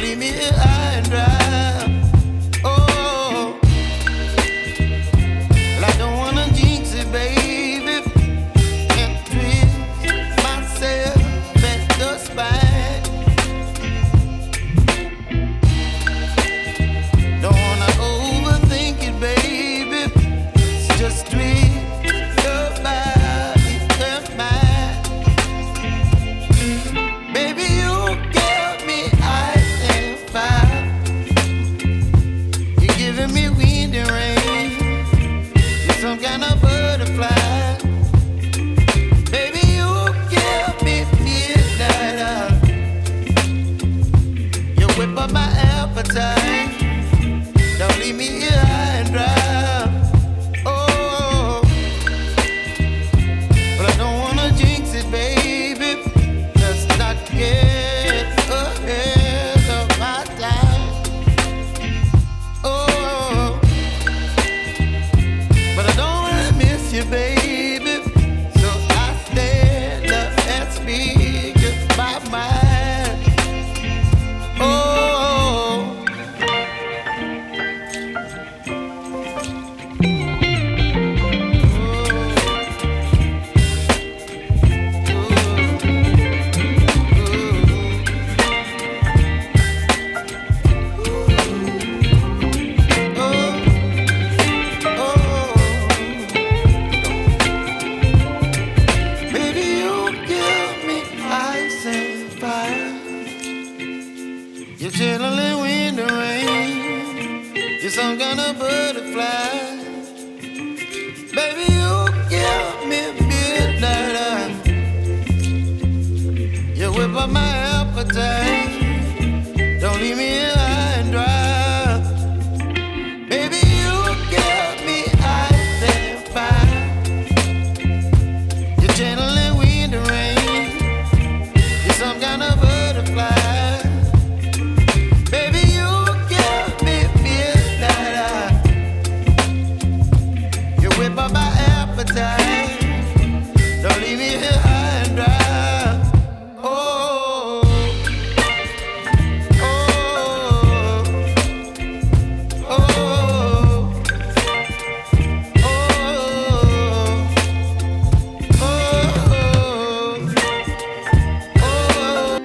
leave me here high and dry. Oh, well, I don't wanna jinx it, baby, and twist myself at the spine. Don't wanna overthink it, baby. It's just twist your body and mine. Baby, you give me ice and fire. You're giving me wind and rain. You're some kind of butterfly. Baby, you give me midnight. You whip up my appetite. Don't leave me here high and dry. Oh, but I don't wanna jinx it, baby. Let's not get ahead of my time. Oh, but I don't wanna miss you, baby. So I stand up and speak just my mind. Oh. Baby, you give me ice and fire. You're channeling wind and rain. You're some kind of butterfly. Baby, you give me midnight. You whip up my appetite. Don't leave me here high and dry. Baby, you give me ice and fire. You're channeling wind and rain. You're some kind of butterfly. Baby, you give me midnight. You whip up my appetite. Don't leave me here high and dry. Oh, oh, oh, oh, oh.